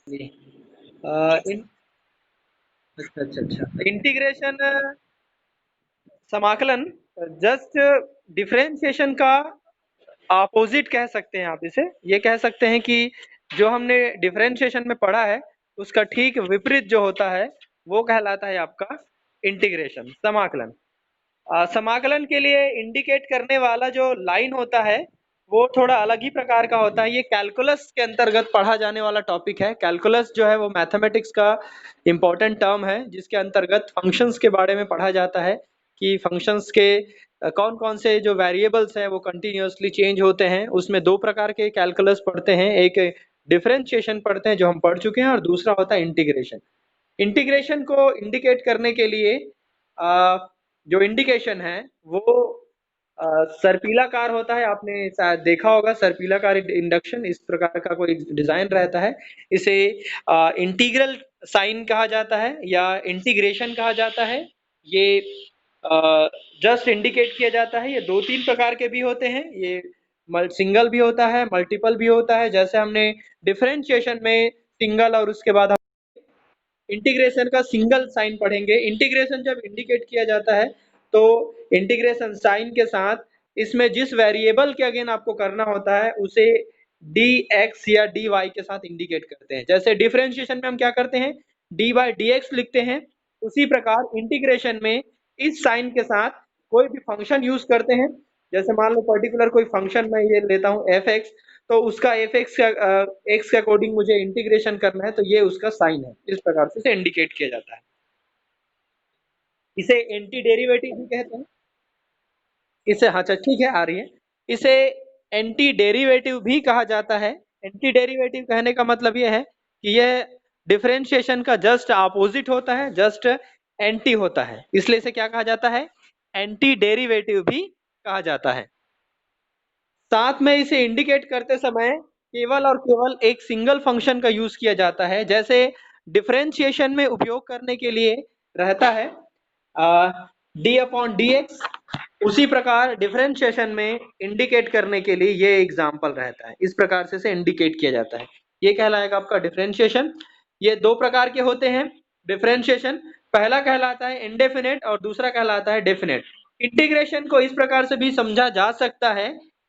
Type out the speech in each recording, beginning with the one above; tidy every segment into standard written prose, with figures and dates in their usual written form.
जी। इन अच्छा अच्छा अच्छा इंटीग्रेशन समाकलन जस्ट डिफरेंशिएशन का अपोजिट कह सकते हैं आप इसे। ये कह सकते हैं कि जो हमने डिफरेंशिएशन में पढ़ा है उसका ठीक विपरीत जो होता है वो कहलाता है आपका इंटीग्रेशन समाकलन। समाकलन के लिए इंडिकेट करने वाला जो लाइन होता है वो थोड़ा अलग ही प्रकार का होता है। ये कैलकुलस के अंतर्गत पढ़ा जाने वाला टॉपिक है। कैलकुलस जो है वो मैथमेटिक्स का इम्पोर्टेंट टर्म है जिसके अंतर्गत फंक्शंस के बारे में पढ़ा जाता है कि फंक्शंस के कौन कौन से जो वेरिएबल्स हैं वो कंटिन्यूअसली चेंज होते हैं। उसमें दो प्रकार के कैलकुलस पढ़ते हैं, एक डिफरेंशिएशन पढ़ते हैं जो हम पढ़ चुके हैं और दूसरा होता है इंटीग्रेशन। इंटीग्रेशन को इंडिकेट करने के लिए जो इंडिकेशन है वो सर्पिलाकार होता है। आपने शायद देखा होगा सर्पिलाकार इंडक्शन, इस प्रकार का कोई डिजाइन रहता है। इसे इंटीग्रल साइन कहा जाता है या इंटीग्रेशन कहा जाता है। ये जस्ट इंडिकेट किया जाता है। ये दो तीन प्रकार के भी होते हैं। ये सिंगल भी होता है, मल्टीपल भी होता है। जैसे हमने डिफरेंशिएशन में सिंगल और उसके बाद इंटीग्रेशन का सिंगल साइन पढ़ेंगे। इंटीग्रेशन जब इंडिकेट किया जाता है तो इंटीग्रेशन साइन के साथ इसमें जिस वेरिएबल के अगेन आपको करना होता है उसे dx या dy के साथ इंडिकेट करते हैं। जैसे डिफरेंशिएशन में हम क्या करते हैं, dy dx लिखते हैं, उसी प्रकार इंटीग्रेशन में इस साइन के साथ कोई भी फंक्शन यूज करते हैं। जैसे मान लो पर्टिकुलर कोई फंक्शन मैं ये लेता हूँ fx, तो उसका fx का x के अकॉर्डिंग मुझे इंटीग्रेशन करना है तो ये उसका साइन है। इस प्रकार से इसे इंडिकेट किया जाता है। इसे एंटी डेरिवेटिव भी कहते हैं। इसे हाँ अच्छा ठीक है आ रही है। इसे एंटी डेरिवेटिव भी कहा जाता है। एंटी डेरिवेटिव कहने का मतलब यह है कि यह डिफरेंशिएशन का जस्ट अपोजिट होता है, जस्ट एंटी होता है, इसलिए इसे क्या कहा जाता है, एंटी डेरिवेटिव भी कहा जाता है। साथ में इसे इंडिकेट करते समय केवल और केवल एक सिंगल फंक्शन का यूज किया जाता है। जैसे डिफरेंशिएशन में उपयोग करने के लिए रहता है डी अपॉन डी एक्स, उसी प्रकार डिफरेंशिएशन में इंडिकेट करने के लिए ये एग्जाम्पल रहता है। इस प्रकार से इसे इंडिकेट किया जाता है। ये कहलाएगा आपका डिफरेंशिएशन। ये दो प्रकार के होते हैं डिफरेंशिएशन। पहला कहलाता है इंडेफिनेट और दूसरा कहलाता है डेफिनेट। इंटीग्रेशन को इस प्रकार से भी समझा जा सकता है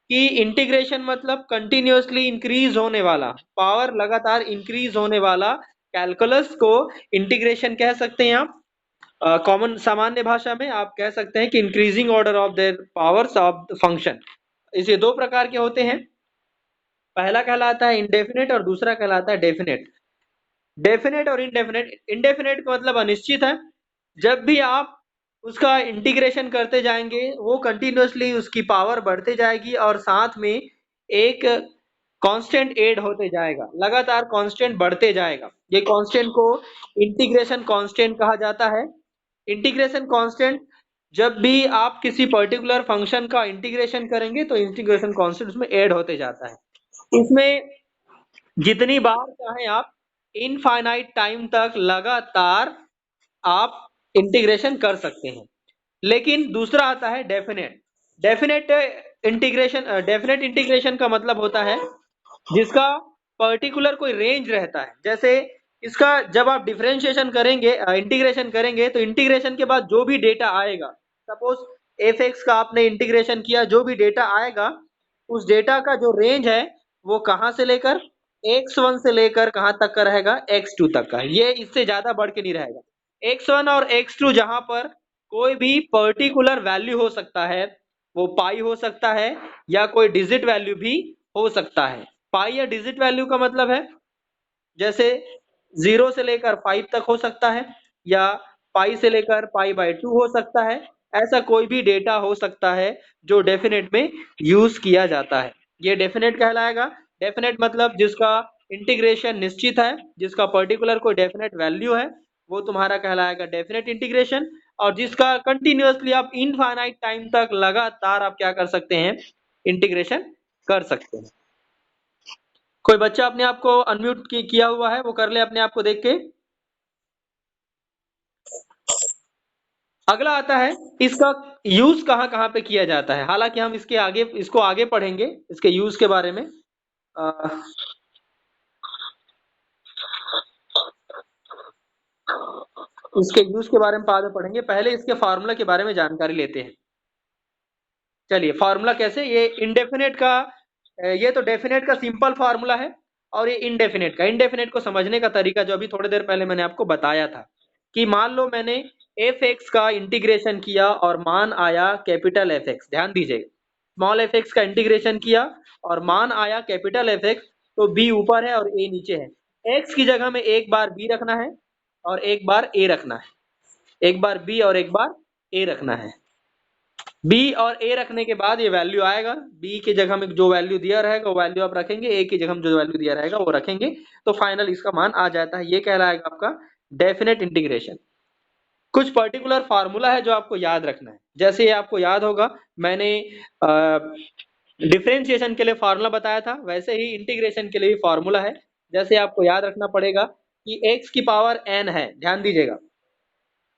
कि इंटीग्रेशन मतलब कंटिन्यूअसली इंक्रीज होने वाला, पावर लगातार इंक्रीज होने वाला कैलकुलस को इंटीग्रेशन कह सकते हैं आप। कॉमन सामान्य भाषा में आप कह सकते हैं कि increasing order of their powers of the function. इसे दो प्रकार के होते हैं, पहला कहलाता है इंडेफिनेट और दूसरा कहलाता है डेफिनेट। डेफिनेट और इनडेफिनेट, इंडेफिनेट का मतलब अनिश्चित है। जब भी आप उसका इंटीग्रेशन करते जाएंगे वो कंटिन्यूअसली उसकी पावर बढ़ते जाएगी और साथ में एक कांस्टेंट ऐड होते जाएगा, लगातार कांस्टेंट बढ़ते जाएगा। ये कांस्टेंट को इंटीग्रेशन कांस्टेंट कहा जाता है। इंटीग्रेशन कांस्टेंट, जब भी आप किसी पर्टिकुलर फंक्शन का इंटीग्रेशन करेंगे तो इंटीग्रेशन कांस्टेंट उसमें ऐड होते जाता है। इसमें जितनी बार चाहे आप इनफाइनाइट टाइम तक लगातार आप इंटीग्रेशन कर सकते हैं। लेकिन दूसरा आता है definite. Definite integration, definite integration का मतलब होता है जिसका पर्टिकुलर कोई रेंज रहता है। जैसे इसका जब आप डिफरेंशिएशन करेंगे, इंटीग्रेशन करेंगे, तो इंटीग्रेशन के बाद जो भी डेटा आएगा, सपोज एफ एक्स का आपने इंटीग्रेशन किया, जो भी डेटा आएगा उस डेटा का जो रेंज है वो कहाँ से लेकर x1 से लेकर कहाँ तक का रहेगा, x2 तक का। ये इससे ज्यादा बढ़ के नहीं रहेगा। x1 और x2 जहां पर कोई भी पर्टिकुलर वैल्यू हो सकता है, वो पाई हो सकता है या कोई डिजिट वैल्यू भी हो सकता है। पाई या डिजिट वैल्यू का मतलब है जैसे 0 से लेकर 5 तक हो सकता है या पाई से लेकर पाई बाय 2 हो सकता है। ऐसा कोई भी डेटा हो सकता है जो डेफिनेट में यूज किया जाता है, ये डेफिनेट कहलाएगा। डेफिनेट मतलब जिसका इंटीग्रेशन निश्चित है, जिसका पर्टिकुलर कोई डेफिनेट वैल्यू है, वो तुम्हारा कहलाएगा डेफिनेट इंटीग्रेशन। और जिसका कंटिन्यूअसली आप इनफाइनाइट टाइम तक लगातार आप क्या कर सकते हैं, इंटीग्रेशन कर सकते हैं। कोई बच्चा अपने आप को अनम्यूट किया हुआ है, वो कर ले अपने आप को देख के। अगला आता है इसका यूज कहाँ कहाँ पे किया जाता है। हालांकि हम इसके आगे इसको आगे पढ़ेंगे इसके यूज के बारे में। इसके यूज के बारे में बाद में पढ़ेंगे, पहले इसके फार्मूला के बारे में जानकारी लेते हैं। चलिए फार्मूला कैसे, ये इंडेफिनेट का ये तो डेफिनेट का सिंपल फार्मूला है, और ये इंडेफिनेट को समझने का तरीका जो अभी थोड़ी देर पहले मैंने आपको बताया था कि मान लो मैंने एफ एक्स का इंटीग्रेशन किया और मान आया कैपिटल एफ एक्स, ध्यान दीजिए स्मॉल एफ एक्स का इंटीग्रेशन किया और मान आया कैपिटल एफ एक्स, तो बी ऊपर है और ए नीचे है। एक्स की जगह में एक बार बी रखना है और एक बार ए रखना है, एक बार बी और एक बार ए रखना है। बी और ए रखने के बाद ये वैल्यू आएगा, बी की जगह में जो वैल्यू दिया रहेगा वो वैल्यू आप रखेंगे, ए की जगह में जो वैल्यू दिया रहेगा वो रखेंगे, तो फाइनल इसका मान आ जाता है। ये कहलाएगा आपका डेफिनेट इंटीग्रेशन। कुछ पर्टिकुलर फार्मूला है जो आपको याद रखना है, जैसे ये आपको याद होगा मैंने डिफरेंशिएशन के लिए फार्मूला बताया था, वैसे ही इंटीग्रेशन के लिए भी फार्मूला है। जैसे आपको याद रखना पड़ेगा कि x की पावर n है, ध्यान दीजिएगा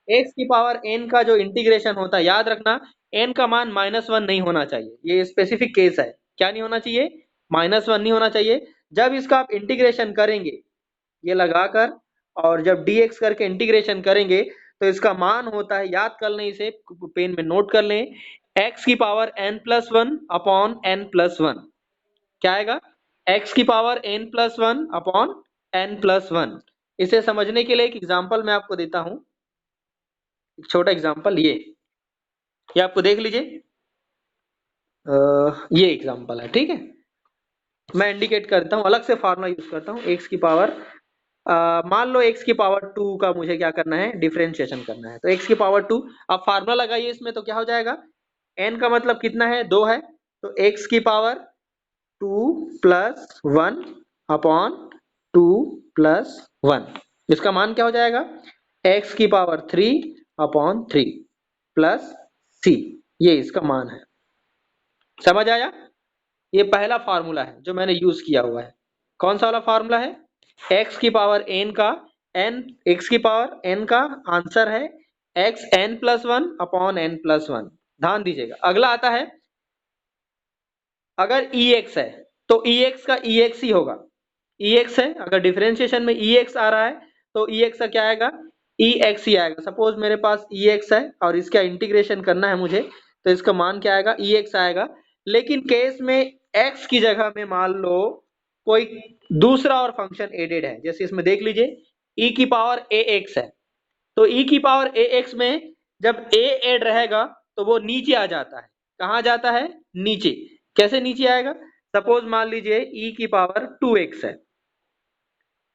x की पावर n का जो इंटीग्रेशन होता है, याद रखना n का मान -1 नहीं होना चाहिए, ये स्पेसिफिक केस है। क्या नहीं होना चाहिए? -1 नहीं होना चाहिए। जब इसका आप इंटीग्रेशन करेंगे ये लगाकर, और जब dx करके इंटीग्रेशन करेंगे तो इसका मान होता है, याद कर लें इसे, पेन में नोट कर लें, x की पावर n+1 अपॉन n+1। क्या आएगा? x की पावर n+1 अपॉन n+1। इसे समझने के लिए एक एग्जांपल मैं आपको देता हूं, एक छोटा एग्जांपल। ये आपको देख लीजिए, ये एग्जांपल है, ठीक है। मैं इंडिकेट करता हूं, अलग से फार्मूला यूज करता हूं। x की पावर मान लो x की पावर 2 का मुझे क्या करना है, डिफरेंशिएशन करना है, तो x की पावर 2। अब फार्मूला लगाइए इसमें, तो क्या हो जाएगा, n का मतलब कितना है, 2 है, तो x की पावर 2 प्लस 1 अपॉन 2 प्लस 1, इसका मान क्या हो जाएगा, x की पावर 3 अपॉन 3 प्लस c, ये इसका मान है। समझ आया? ये पहला फार्मूला है जो मैंने यूज किया हुआ है। कौन सा वाला फार्मूला है? x की पावर n का n, x की पावर n का आंसर है x n+1 अपॉन n+1। ध्यान दीजिएगा, अगला आता है, अगर ex है तो ex का ex ही होगा। ex है, अगर डिफरेंशिएशन में ex आ रहा है तो ex का क्या आएगा, ex ही आएगा। सपोज मेरे पास ex है और इसका इंटीग्रेशन करना है मुझे, तो इसका मान क्या आएगा, ex आएगा। लेकिन केस में x की जगह में मान लो कोई दूसरा और फंक्शन एडेड है, जैसे इसमें देख लीजिए e की पावर ax है, तो e की पावर ax में जब a एड रहेगा तो वो नीचे आ जाता है। कहाँ जाता है? नीचे। कैसे नीचे आएगा? सपोज मान लीजिए e की पावर 2x है,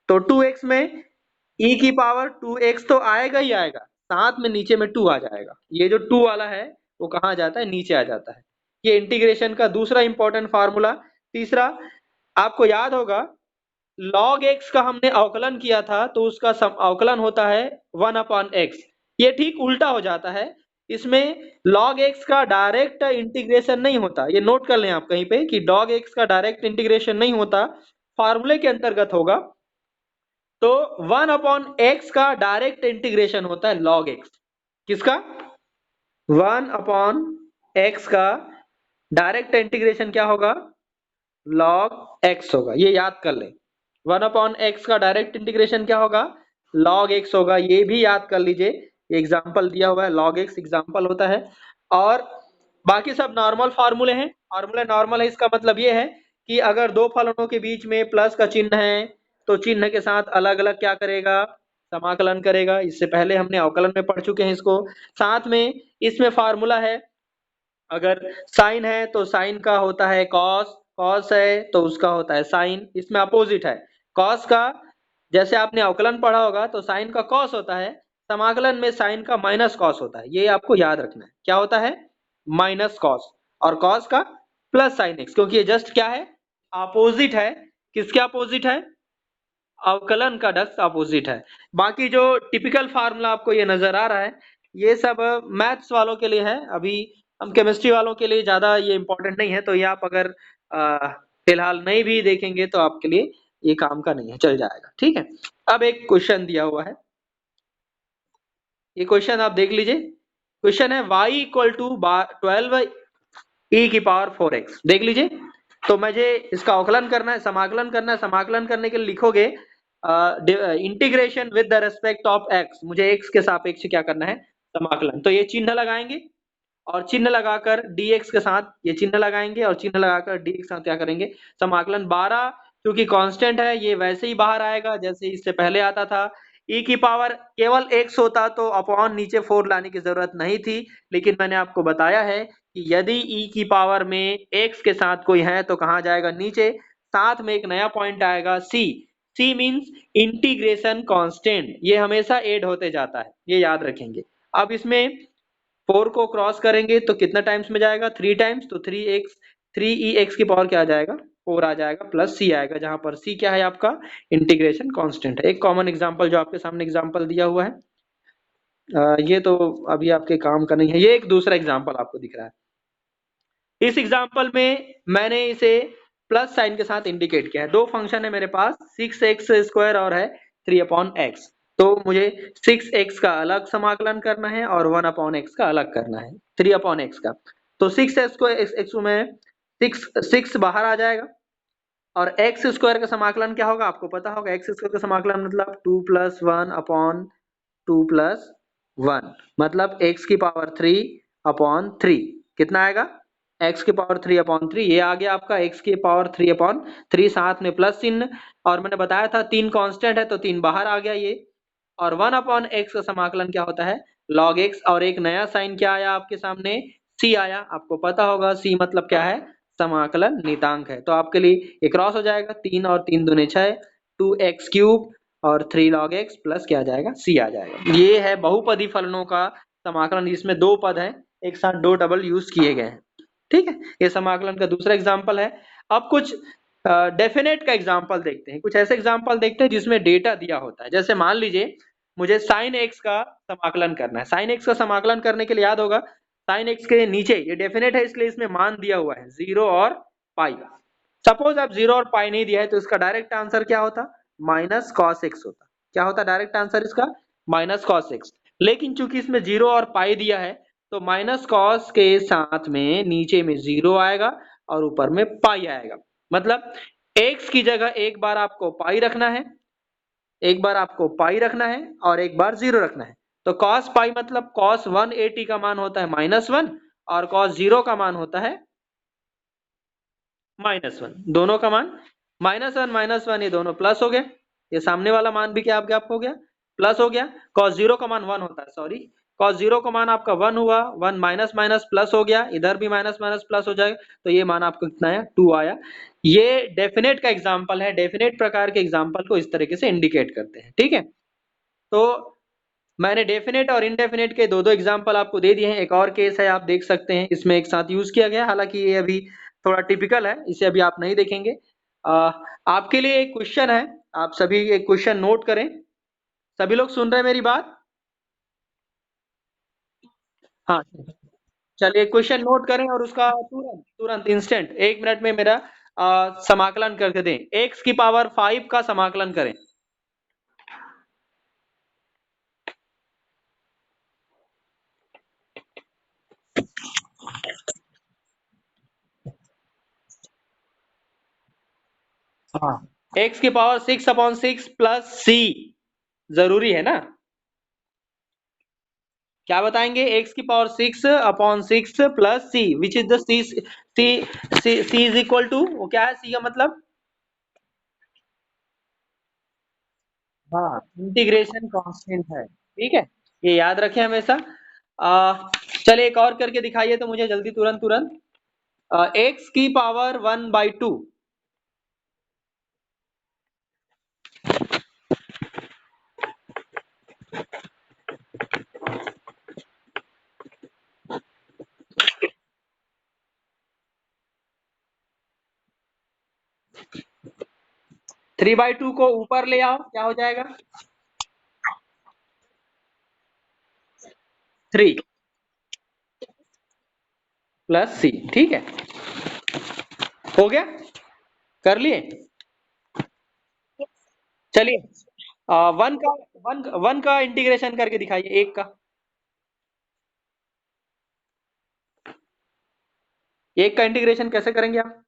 तो 2x में e की पावर 2x तो आएगा ही आएगा, साथ में नीचे में 2 आ जाएगा। ये जो 2 वाला है वो कहाँ जाता है, नीचे आ जाता है। ये इंटीग्रेशन का दूसरा इंपॉर्टेंट फार्मूला। तीसरा, आपको याद होगा log x का हमने अवकलन किया था, तो उसका अवकलन होता है 1/x। ये ठीक उल्टा हो जाता है, इसमें log x का डायरेक्ट इंटीग्रेशन नहीं होता, ये नोट कर लें आप कहीं पे कि log x का डायरेक्ट इंटीग्रेशन नहीं होता, फार्मूले के अंतर्गत होगा। तो 1/x का डायरेक्ट इंटीग्रेशन होता है log x। किसका? 1/x का डायरेक्ट इंटीग्रेशन क्या होगा, log x होगा। ये याद कर लें, 1/x का डायरेक्ट इंटीग्रेशन क्या होगा, log x होगा। ये भी याद कर लीजिए, ये एग्जाम्पल दिया हुआ है, log x एग्जाम्पल होता है। और बाकी सब नॉर्मल फार्मूले हैं, फार्मूले नॉर्मल है, इसका मतलब ये है कि अगर दो फलनों के बीच में प्लस का चिन्ह है तो चिन्ह के साथ अलग अलग क्या करेगा, समाकलन करेगा। इससे पहले हमने अवकलन में पढ़ चुके हैं इसको। साथ में इसमें फार्मूला है, अगर साइन है तो साइन का होता है कॉस, कॉस है तो उसका होता है साइन, इसमें अपोजिट है। कॉस का जैसे आपने अवकलन पढ़ा होगा तो साइन का कॉस होता है, समाकलन में साइन का माइनस कॉस होता है। ये आपको याद रखना है, क्या होता है, माइनस कॉस, और कॉस का प्लस साइन एक्स, क्योंकि ये जस्ट क्या है, अपोजिट है। किसके अपोजिट है? अवकलन का जस्ट अपोजिट है। बाकी जो टिपिकल फार्मूला आपको ये नजर आ रहा है, ये सब मैथ्स वालों के लिए है, अभी हम केमिस्ट्री वालों के लिए ज्यादा ये इंपॉर्टेंट नहीं है, तो ये आप अगर फिलहाल नहीं भी देखेंगे तो आपके लिए ये काम का नहीं है, चल जाएगा, ठीक है। अब एक क्वेश्चन दिया हुआ है, ये क्वेश्चन आप देख लीजिए। क्वेश्चन है y इक्वल टू 12 e की पावर 4x, देख लीजिए। तो मुझे इसका अवकलन करना है, समाकलन करना है। समाकलन करने के लिए लिखोगे integration with the respect of x, मुझे एक्स के सापेक्ष क्या करना है, समाकलन। तो ये चिन्ह लगाएंगे और चिन्ह लगाकर dx के साथ ये चिन्ह लगाएंगे और चिन्ह लगाकर dx के साथ क्या करेंगे, समाकलन। 12 क्योंकि कांस्टेंट है ये वैसे ही बाहर आएगा जैसे इससे पहले आता था। e की पावर केवल x होता तो अपॉन नीचे 4 लाने की जरूरत नहीं थी, लेकिन मैंने आपको बताया है कि यदि e की पावर में x के साथ कोई है तो कहाँ जाएगा, नीचे। साथ में एक नया पॉइंट आएगा c, c means integration constant, ये हमेशा ऐड होते जाता है, ये याद रखेंगे। अब इसमें 4 को क्रॉस करेंगे तो कितना टाइम्स में जाएगा, 3 टाइम्स, तो 3e x की पावर क्या आ जाएगा, 4 आ जाएगा, प्लस c आएगा, जहां पर c क्या है आपका, इंटीग्रेशन कांस्टेंट है। एक कॉमन एग्जांपल जो आपके सामने एग्जांपल दिया हुआ है, ये तो अभी आपके काम का नहीं है, ये एक दूसरा एग्जांपल आपको दिख रहा है। इस एग्जांपल में मैंने इसे प्लस साइन के साथ इंडिकेट किया है। दो फंक्शन है मेरे पास, 6x² और है 3/x। तो मुझे 6x का अलग समाकलन करना है और 1/x का अलग करना है, 3/x का। तो 6x को x में 6 बाहर आ जाएगा और x² का समाकलन क्या होगा, आपको पता होगा। x² का समाकलन मतलब 2 + 1/2 + 1, मतलब x की पावर 3/3 कितना आएगा, x की पावर 3/3, ये आ गया आपका x की पावर 3/3, साथ में प्लस चिन्ह। और मैंने बताया था 3 कांस्टेंट है तो 3 बाहर आ गया ये। और 1/x का समाकलन क्या होता है, log x, और एक नया साइन क्या आया आपके सामने, c आया। आपको पता होगा c मतलब क्या है, समाकलन नितांक है। तो आपके लिए ये क्रॉस हो जाएगा, 3 और 3 दूने 6, 2x³ और 3 log x प्लस क्या आ जाएगा, c आ जाएगा। ये है बहुपदी फलनों का समाकलन, जिसमें दो पद है एक साथ दो डबल यूज किए गए हैं। ठीक है, ये समाकलन का दूसरा एग्जाम्पल है। अब कुछ डेफिनेट का एग्जाम्पल देखते हैं, कुछ ऐसे एग्जाम्पल देखते हैं जिसमें डेटा दिया होता है। जैसे मान लीजिए मुझे साइन x का समाकलन करना है। साइन x का समाकलन करने के लिए याद होगा, साइन x के नीचे ये डेफिनेट है इसलिए इसमें मान दिया हुआ है 0 और पाई। सपोज आप 0 और पाई नहीं दिया है तो इसका डायरेक्ट आंसर क्या होता, -cos x होता। क्या होता डायरेक्ट आंसर इसका, -cos x। लेकिन चूंकि इसमें 0 और पाई दिया है तो -cos के साथ में नीचे में 0 आएगा और ऊपर में पाई आएगा। मतलब x की जगह एक बार आपको पाई रखना है, एक बार आपको पाई रखना है और एक बार 0 रखना है। तो cos पाई मतलब cos 180 का मान होता है -1 और cos 0 का मान होता है -1। दोनों का मान -1 -1, ये दोनों प्लस हो गए। ये सामने वाला मान भी क्या आप गैप हो गया, प्लस हो गया। cos 0 का मान 1 होता है, सॉरी, cos 0 का मान आपका 1 हुआ, 1 माइनस माइनस प्लस हो गया, इधर भी माइनस माइनस प्लस हो जाएगा, तो ये मान आपका कितना आया, 2 आया। ये डेफिनेट का एग्जाम्पल है। डेफिनेट प्रकार के एग्जाम्पल को इस तरीके से इंडिकेट करते हैं। ठीक है, तो मैंने डेफिनेट और इनडेफिनेट के दो दो एग्जाम्पल आपको दे दिए हैं। एक और केस है, आप देख सकते हैं, इसमें एक साथ यूज किया गया। हालांकि ये अभी थोड़ा टिपिकल है, इसे अभी आप नहीं देखेंगे। आपके लिए एक क्वेश्चन है, आप सभी एक क्वेश्चन नोट करें। सभी लोग सुन रहे हैं मेरी बात, हाँ। चलिए क्वेश्चन नोट करें और उसका तुरंत तुरंत इंस्टेंट 1 मिनट में मेरा समाकलन करके दें। x की पावर 5 का समाकलन करें। 6 की पावर 6/6 प्लस c, जरूरी है ना। क्या बताएंगे, x की power 6/6 plus c, which is the c is equal to, वो क्या है c का मतलब, हाँ, इंटीग्रेशन कांस्टेंट है। ठीक है, ये याद रखें हमेशा। चलिए एक और करके दिखाइए तो मुझे जल्दी, तुरंत तुरंत। x की पावर 1/2, 3/2 को ऊपर ले आओ, क्या हो जाएगा, 3 प्लस c। ठीक है, हो गया, कर लिए। चलिए 1 का इंटीग्रेशन करके दिखाइए, एक का, एक का इंटीग्रेशन कैसे करेंगे आप,